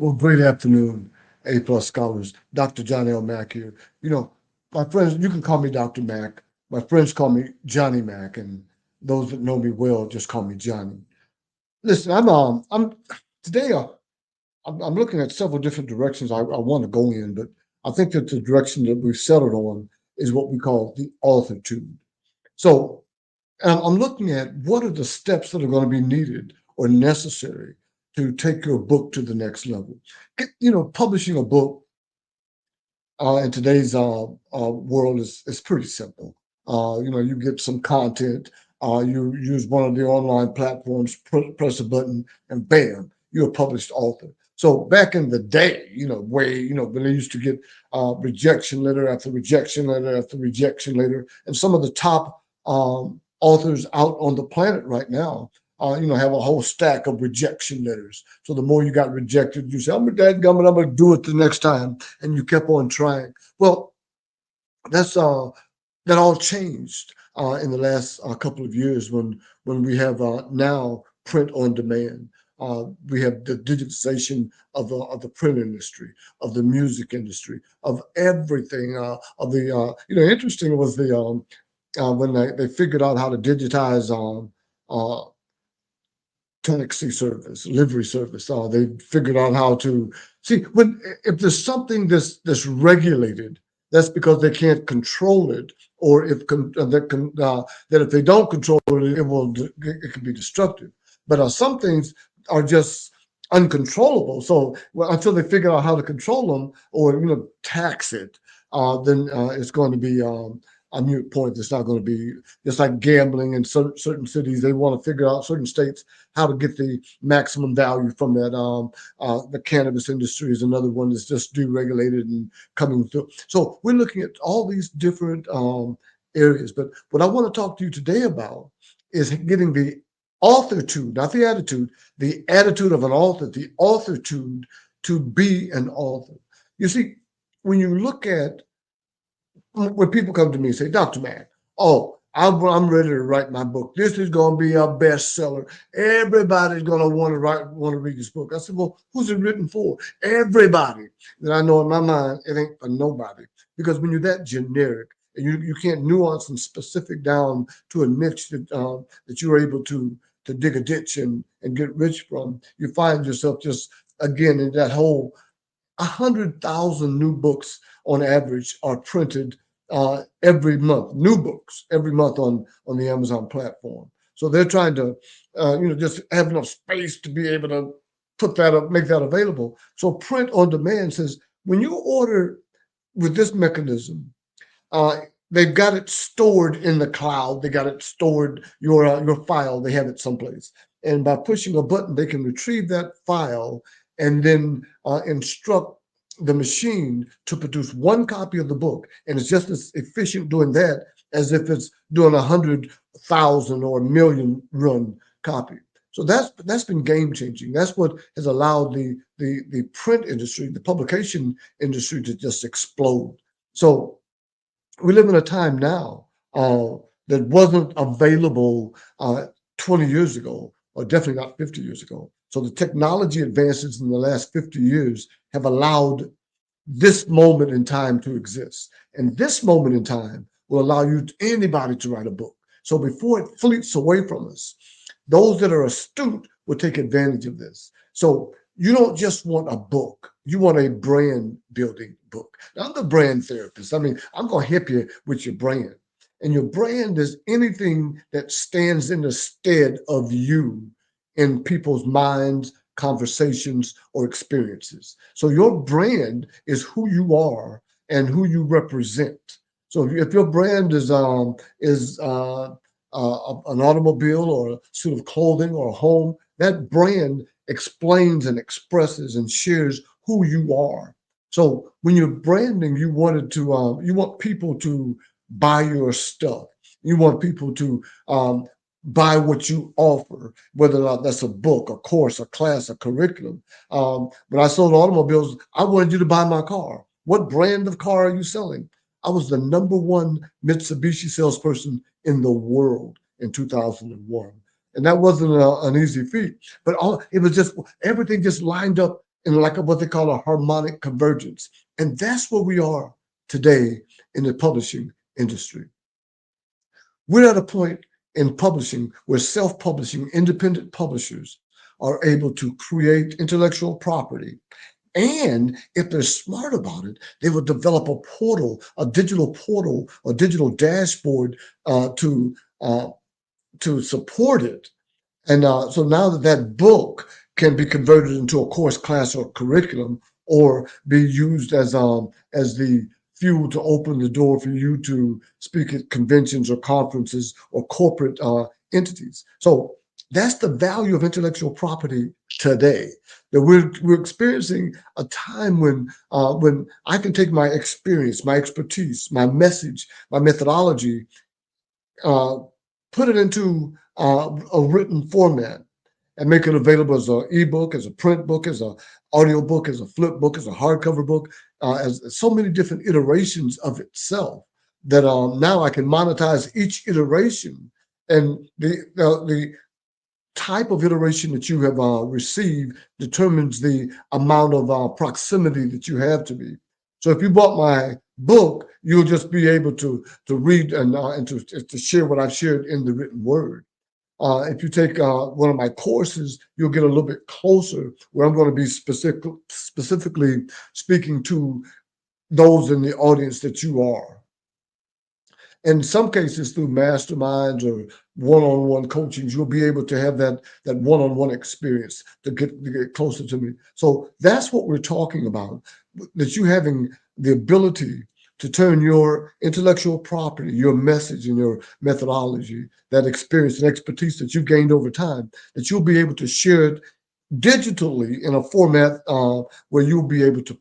Well, great afternoon, A-plus scholars. Dr. John L. Mack here. You know, my friends, you can call me Dr. Mack. My friends call me Johnny Mack, and those that know me well just call me Johnny. Listen, I'm today. I'm looking at several different directions I want to go in, but I think that the direction that we've settled on is what we call the Authortude. So, I'm looking at what are the steps that are going to be needed or necessary to take your book to the next level. Publishing a book in today's world is pretty simple. You get some content, you use one of the online platforms, press a button, and bam, you're a published author. So back in the day, when they used to get rejection letter after rejection letter after rejection letter, and some of the top authors out on the planet right now, have a whole stack of rejection letters. So the more you got rejected, you say, "I'm a dadgummit, I'm gonna do it the next time," and you kept on trying. Well, that's that all changed in the last couple of years when we have now print on demand. We have the digitization of the print industry, of the music industry, of everything. Of the Interesting was the when they figured out how to digitize uh, taxi service, livery service. They figured out how to see when if there's something that's regulated, that's because they can't control it, or if that if they don't control it, it can be destructive. But some things are just uncontrollable. So until they figure out how to control them or tax it, then it's going to be a mute point. It's not going to be just like gambling in certain cities. They want to figure out certain states how to get the maximum value from that. The cannabis industry is another one that's just deregulated and coming through. So we're looking at all these different areas. But what I want to talk to you today about is getting the authortude, not the attitude of an author, the authortude to be an author. You see, when you look at when people come to me and say, Dr. Man, oh, I'm ready to write my book. This is going to be a bestseller. Everybody's going to want to read this book. I said, well, who's it written for? Everybody. That I know in my mind, it ain't for nobody. Because when you're that generic and you can't nuance and specific down to a niche that you're able to dig a ditch and get rich from, you find yourself just again in that whole 100,000 new books on average are printed every month. New books every month on the Amazon platform. So they're trying to, just have enough space to be able to put that up, make that available. So print on demand says when you order with this mechanism, uh, they've got it stored in the cloud. They got it stored your file. They have it someplace, and by pushing a button, they can retrieve that file and then instruct the machine to produce one copy of the book, and it's just as efficient doing that as if it's doing 100,000 or a million run copy. So that's been game changing. That's what has allowed the print industry, the publication industry, to just explode. So we live in a time now that wasn't available 20 years ago, or definitely not 50 years ago. So the technology advances in the last 50 years have allowed this moment in time to exist. And this moment in time will allow anybody to write a book. So before it fleets away from us, those that are astute will take advantage of this. So you don't just want a book, you want a brand building book. Now, I'm the brand therapist. I mean, I'm going to help you with your brand. And your brand is anything that stands in the stead of you in people's minds, conversations, or experiences. So your brand is who you are and who you represent. So if your brand is an automobile or a suit of clothing or a home, that brand explains and expresses and shares who you are. So when you're branding, you want people to buy your stuff. You want people to buy what you offer, whether or not that's a book, a course, a class, a curriculum. When I sold automobiles, I wanted you to buy my car. What brand of car are you selling? I was the number one Mitsubishi salesperson in the world in 2001. And that wasn't an easy feat, but it was just everything just lined up in like what they call a harmonic convergence. And that's where we are today in the publishing industry. We're at a point in publishing where self-publishing independent publishers are able to create intellectual property. And if they're smart about it, they will develop a portal, a digital portal, a digital dashboard uh, to uh, to support it. And so now that that book can be converted into a course, class, or curriculum, or be used as the fuel to open the door for you to speak at conventions or conferences or corporate entities. So that's the value of intellectual property today. That we're experiencing a time when I can take my experience, my expertise, my message, my methodology, uh, put it into a written format and make it available as an ebook, as a print book, as an audio book, as a flip book, as a hardcover book, as so many different iterations of itself that now I can monetize each iteration. And the type of iteration that you have received determines the amount of proximity that you have to me. So if you bought my book, you'll just be able to read and to share what I've shared in the written word. If you take one of my courses, you'll get a little bit closer where I'm going to be specifically speaking to those in the audience that you are. In some cases, through masterminds or one-on-one coachings, you'll be able to have that one-on-one experience to get closer to me. So that's what we're talking about. That you having the ability to turn your intellectual property, your message, and your methodology, that experience and expertise that you gained over time, that you'll be able to share it digitally in a format where you'll be able to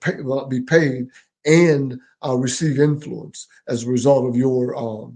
be paid and receive influence as a result of your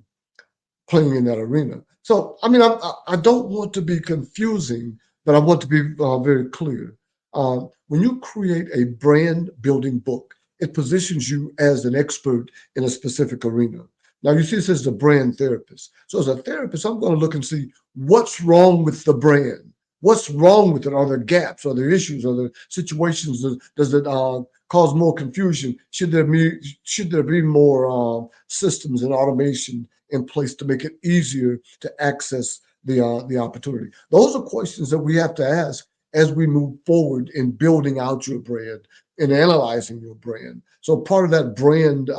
playing in that arena. So, I mean, I don't want to be confusing, but I want to be very clear. When you create a brand building book, it positions you as an expert in a specific arena. Now, you see, this is a brand therapist. So, as a therapist, I'm going to look and see what's wrong with the brand. What's wrong with it? Are there gaps? Are there issues? Are there situations? Does it cause more confusion? Should there be more systems and automation in place to make it easier to access the opportunity? Those are questions that we have to ask as we move forward in building out your brand and analyzing your brand. So part of that brand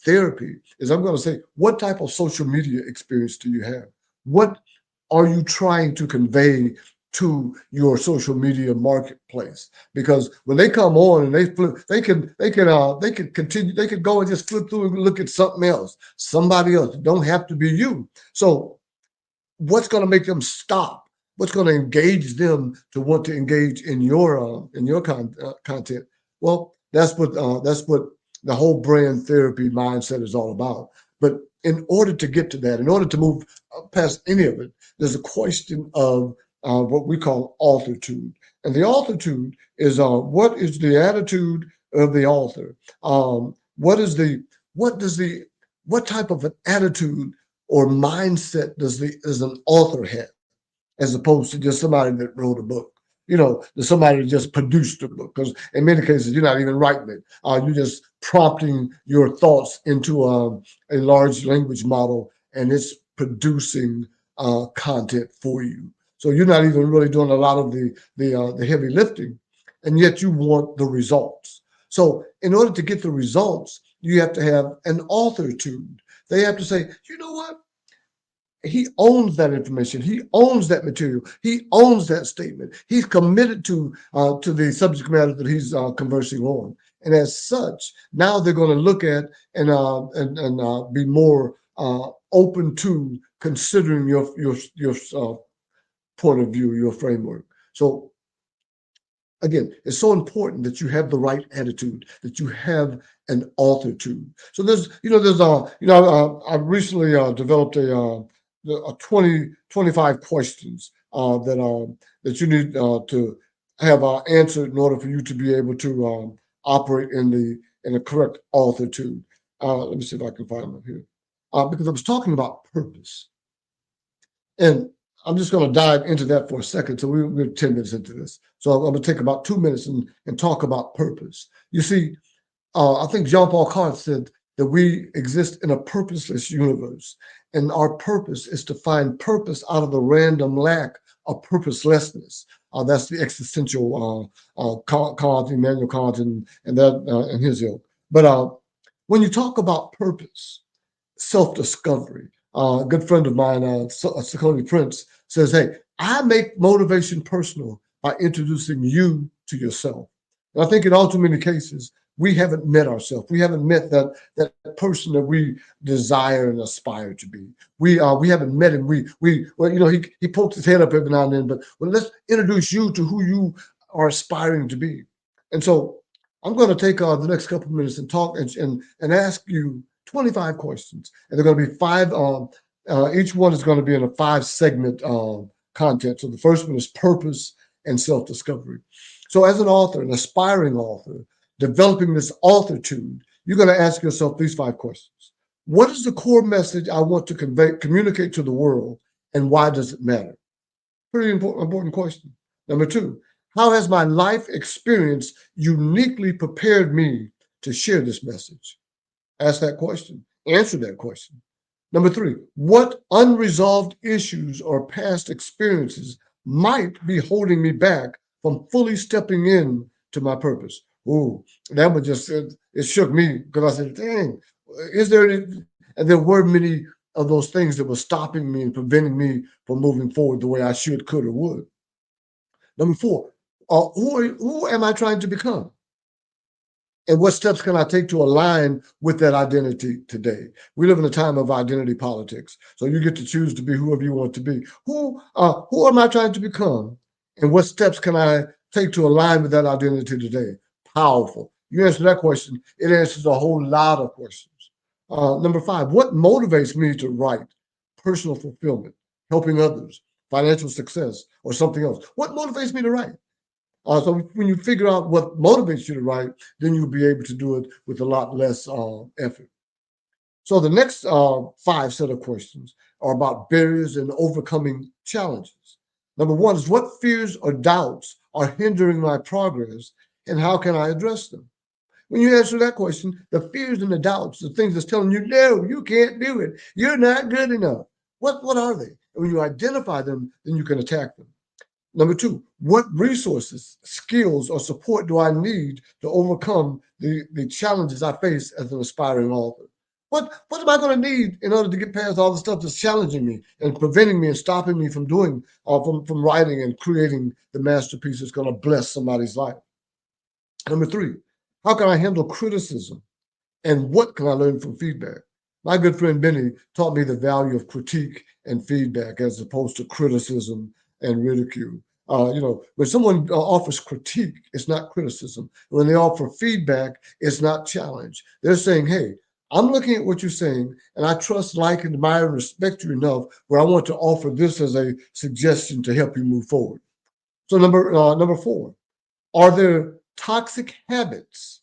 therapy is I'm going to say, what type of social media experience do you have? What are you trying to convey to your social media marketplace? Because when they come on and they flip, they can continue, they could go and just flip through and look at something else, somebody else. It don't have to be you. So what's going to make them stop? What's going to engage them to want to engage in your content? Well, that's what the whole brand therapy mindset is all about. But in order to get to that, in order to move past any of it, there's a question of what we call authortude, and the authortude is what is the attitude of the author? What is the what does the what type of an attitude or mindset does an author have, as opposed to just somebody that wrote a book? There's somebody that just produced a book. Because in many cases, you're not even writing it. You're just prompting your thoughts into a large language model, and it's producing content for you. So you're not even really doing a lot of the heavy lifting, and yet you want the results. So in order to get the results, you have to have an authortude. They have to say, you know what? He owns that information. He owns that material. He owns that statement. He's committed to the subject matter that he's conversing on. And as such, now they're going to look at and be more open to considering your point of view, your framework. So again, it's so important that you have the right attitude, that you have an altitude. So I've recently developed a 25 questions that you need to have answered in order for you to be able to operate in the correct altitude. Let me see if I can find them here, because I was talking about purpose, and I'm just going to dive into that for a second. So we're 10 minutes into this. So I'm going to take about 2 minutes and talk about purpose. You see, I think Jean Paul Sartre said that we exist in a purposeless universe, and our purpose is to find purpose out of the random lack of purposelessness. That's the existential Kant, Immanuel Kant, and that and his ilk. But when you talk about purpose, self-discovery. A good friend of mine, Sakoni Prince, says, "Hey, I make motivation personal by introducing you to yourself." And I think in all too many cases, we haven't met ourselves. We haven't met that person that we desire and aspire to be. We haven't met him. We well, he pokes his head up every now and then, but well, let's introduce you to who you are aspiring to be. And so I'm going to take the next couple of minutes and talk and ask you 25 questions, and they're going to be five. Each one is going to be in a 5 segment content. So the first one is purpose and self discovery. So as an author, an aspiring author, developing this authortude, you're going to ask yourself these 5 questions. What is the core message I want to communicate to the world, and why does it matter? Pretty important question. Number 2, how has my life experience uniquely prepared me to share this message? Ask that question. Answer that question. Number 3, what unresolved issues or past experiences might be holding me back from fully stepping in to my purpose? Ooh, that one just it shook me because I said, dang, is there any, and there were many of those things that were stopping me and preventing me from moving forward the way I should, could, or would. Number 4, who am I trying to become? And what steps can I take to align with that identity today? We live in a time of identity politics, so you get to choose to be whoever you want to be. Who am I trying to become, and what steps can I take to align with that identity today? Powerful. You answer that question, it answers a whole lot of questions. Number 5, what motivates me to write? Personal fulfillment, helping others, financial success, or something else. What motivates me to write? So when you figure out what motivates you to write, then you'll be able to do it with a lot less effort. So the next 5 set of questions are about barriers and overcoming challenges. Number 1 is what fears or doubts are hindering my progress, and how can I address them? When you answer that question, the fears and the doubts, the things that's telling you, no, you can't do it, you're not good enough. What are they? And when you identify them, then you can attack them. Number 2, what resources, skills, or support do I need to overcome the challenges I face as an aspiring author? What am I going to need in order to get past all the stuff that's challenging me and preventing me and stopping me from doing, from writing and creating the masterpiece that's going to bless somebody's life? Number 3, how can I handle criticism, and what can I learn from feedback? My good friend Benny taught me the value of critique and feedback as opposed to criticism and ridicule. When someone offers critique, it's not criticism. When they offer feedback, it's not challenge. They're saying, hey, I'm looking at what you're saying, and I trust, like, admire, and respect you enough where I want to offer this as a suggestion to help you move forward. So number 4, are there toxic habits,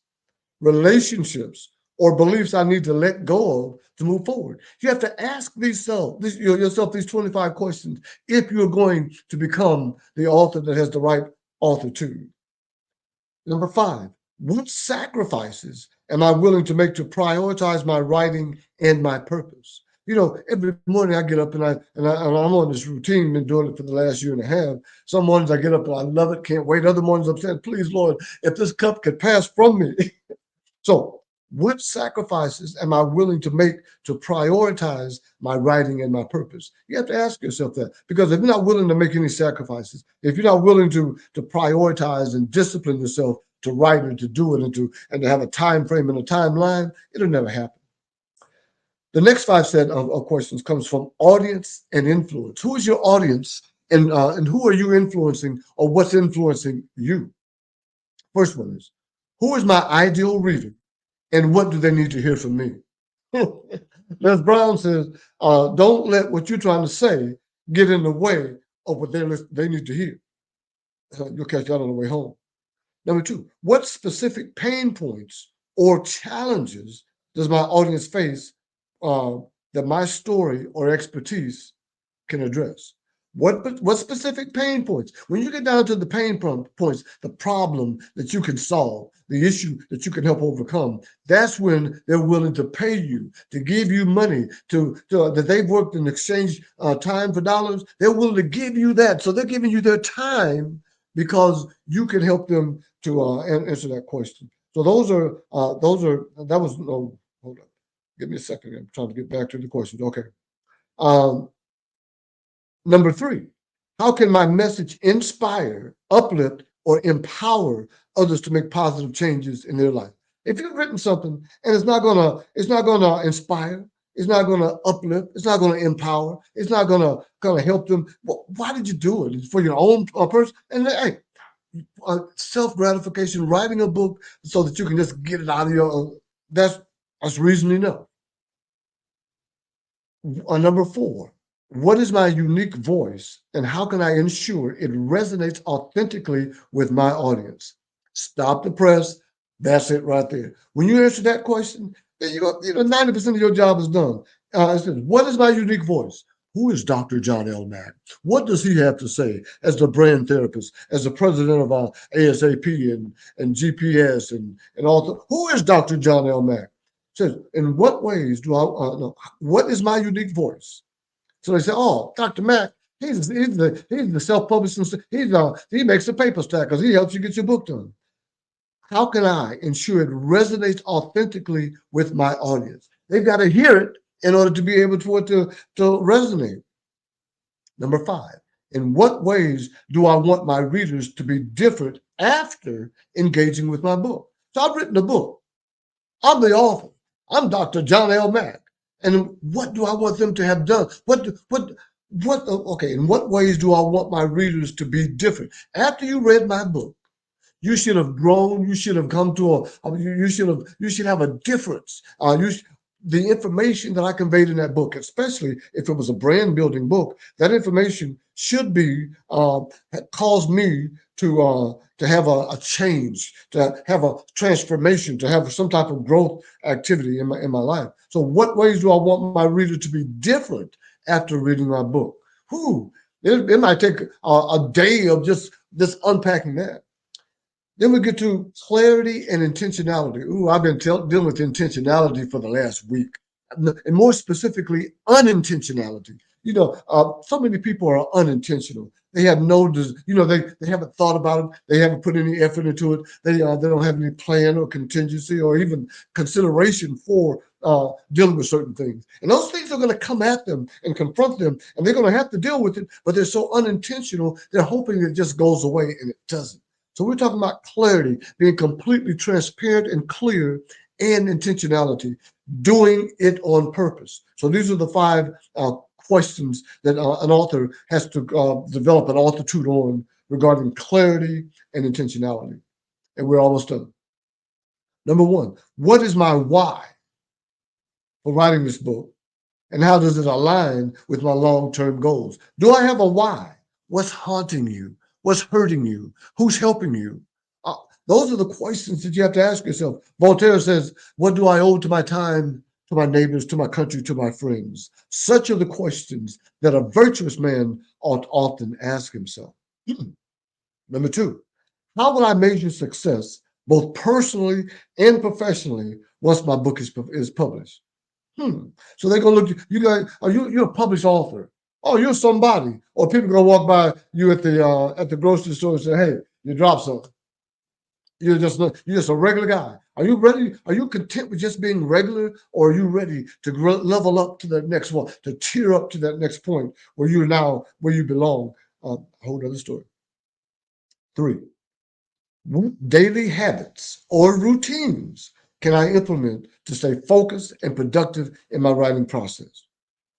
relationships, or beliefs I need to let go of to move forward? You have to ask yourself these 25 questions if you're going to become the author that has the right authortude. Number 5, what sacrifices am I willing to make to prioritize my writing and my purpose? Every morning I get up and I'm on this routine, been doing it for the last year and a half. Some mornings I get up and I love it, can't wait. Other mornings I'm saying, please, Lord, if this cup could pass from me. So, what sacrifices am I willing to make to prioritize my writing and my purpose? You have to ask yourself that, because if you're not willing to make any sacrifices, if you're not willing to prioritize and discipline yourself to write and to do it and to have a time frame and a timeline, it'll never happen. The next 5 set of questions comes from audience and influence. Who is your audience, and who are you influencing, or what's influencing you? First one is, who is my ideal reader, and what do they need to hear from me? Les Brown says, don't let what you're trying to say get in the way of what they need to hear. You'll catch that on the way home. Number 2, what specific pain points or challenges does my audience face that my story or expertise can address? What specific pain points? When you get down to the points, the problem that you can solve, the issue that you can help overcome, that's when they're willing to pay you, to give you money, that they've worked in exchange time for dollars. They're willing to give you that, so they're giving you their time because you can help them to answer that question. So that was no. Hold on, give me a second. I'm trying to get back to the questions. Okay. Um, Number three, how can my message inspire, uplift, or empower others to make positive changes in their life? If you've written something and it's not gonna inspire, it's not gonna uplift, it's not gonna empower, it's not gonna help them. Well, why did you do it? It's for your own person. And hey, self gratification, writing a book so that you can just get it out of your. That's that's reason enough. Number four, what is my unique voice and how can I ensure it resonates authentically with my audience? Stop the press. That's it right there. When you answer that question, then 90% of your job is done. It says, what is my unique voice? Who is Dr. John L. Mack? What does he have to say as the brand therapist, as the president of ASAP and GPS and all? Who is Dr. John L. Mack? Says, in what ways do I no, what is my unique voice? So they say, oh, Dr. Mack, he's the self-publishing, he makes the paper stack because he helps you get your book done. How can I ensure it resonates authentically with my audience? They've got to hear it in order to be able to resonate. Number five, in what ways do I want my readers to be different after engaging with my book? So I've written a book. I'm the author. I'm Dr. John L. Mack. And what do I want them to have done? Okay, in what ways do I want my readers to be different? After you read my book, you should have grown. You should have come to you should have a difference. The information that I conveyed in that book, especially if it was a brand building book, that information should be cause me to have a change, to have a transformation, to have some type of growth activity in my life. So, what ways do I want my reader to be different after reading my book? Whew, it might take a day of just unpacking that. Then we get to clarity and intentionality. Ooh, I've been dealing with intentionality for the last week, and more specifically, unintentionality. So many people are unintentional. They have they haven't thought about it. They haven't put any effort into it. They don't have any plan or contingency or even consideration for dealing with certain things. And those things are going to come at them and confront them, and they're going to have to deal with it. But they're so unintentional, they're hoping it just goes away, and it doesn't. So we're talking about clarity, being completely transparent and clear, and intentionality, doing it on purpose. So these are the five questions that an author has to develop an authortude on regarding clarity and intentionality. And we're almost done. Number one, what is my why for writing this book? And how does it align with my long-term goals? Do I have a why? What's haunting you? What's hurting you? Who's helping you? Uh, those are the questions that you have to ask yourself. Voltaire says, what do I owe to my time, to my neighbors, to my country, to my friends? Such are the questions that a virtuous man ought often ask himself. Number two, how will I measure success both personally and professionally once my book is published? So they're gonna look. You guys, you're a published author? Oh, you're somebody. Or people gonna walk by you at the grocery store and say, "Hey, you dropped something. You're just a regular guy. Are you ready? Are you content with just being regular, or are you ready to level up to the next one, to tier up to that next point where you're now where you belong?" A whole other story. Three, what daily habits or routines can I implement to stay focused and productive in my writing process?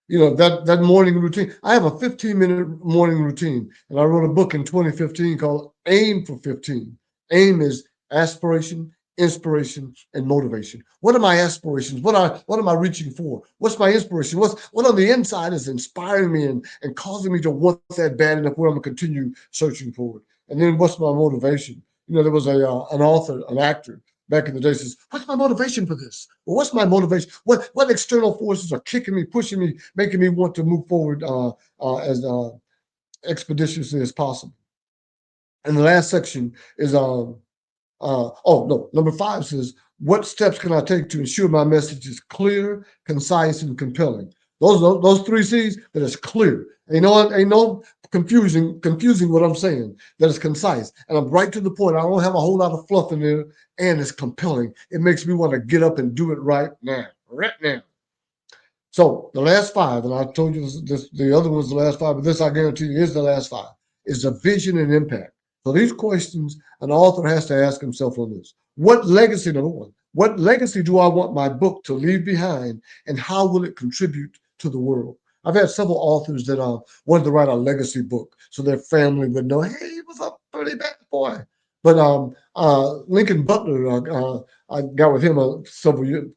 That morning routine. I have a 15-minute morning routine, and I wrote a book in 2015 called Aim for 15. Aim is aspiration, inspiration, and motivation. What are my aspirations? What am I reaching for? What's my inspiration? What on the inside is inspiring me and causing me to want that bad enough where I'm gonna continue searching for it? And then what's my motivation? There was an author, an actor back in the day says, what's my motivation for this? Well, what's my motivation? What external forces are kicking me, pushing me, making me want to move forward as expeditiously as possible. And the last section is oh no, number 5 says, "What steps can I take to ensure my message is clear, concise, and compelling?" Those 3 C's. That is clear. Ain't no confusing what I'm saying. That is concise, and I'm right to the point. I don't have a whole lot of fluff in there, and it's compelling. It makes me want to get up and do it right now, right now. So the last 5, and I told you the other one's the last 5, but this I guarantee you is the last 5, is the vision and impact. So these questions an author has to ask himself on this. What legacy, number 1, what legacy do I want my book to leave behind, and how will it contribute to the world? I've had several authors that wanted to write a legacy book so their family would know, hey, he was a pretty bad boy. But Lincoln Butler, I got with him several years,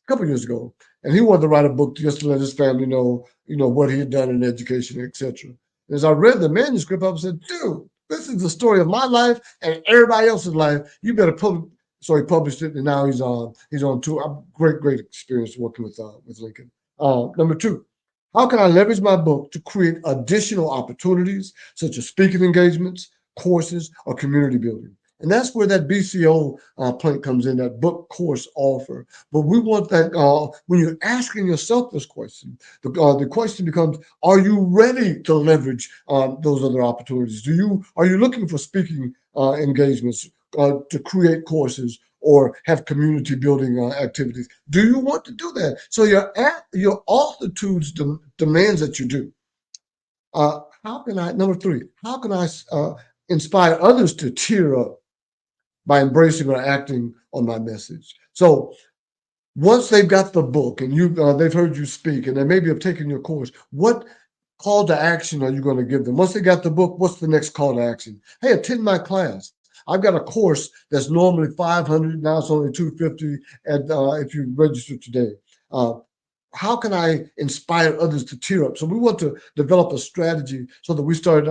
couple years ago, and he wanted to write a book just to let his family know, what he had done in education, etc. As I read the manuscript, I said, "Dude, this is the story of my life and everybody else's life. You better publish." So he published it, and now he's on tour. Great experience working with Lincoln. Number 2, how can I leverage my book to create additional opportunities such as speaking engagements, courses, or community building? And that's where that BCO plank comes in, that book course offer. But we want that when you're asking yourself this question, the question becomes: are you ready to leverage those other opportunities? Are you looking for speaking engagements, to create courses, or have community building activities? Do you want to do that? So your Authortude's demands that you do. How can I? Number 3. How can I inspire others to cheer up by embracing or acting on my message? So once they've got the book and they've heard you speak and they maybe have taken your course, what call to action are you going to give them? Once they got the book, what's the next call to action? Hey, attend my class. I've got a course that's normally 500, now it's only 250, and if you register today. Uh, how can I inspire others to cheer up? So we want to develop a strategy so that we start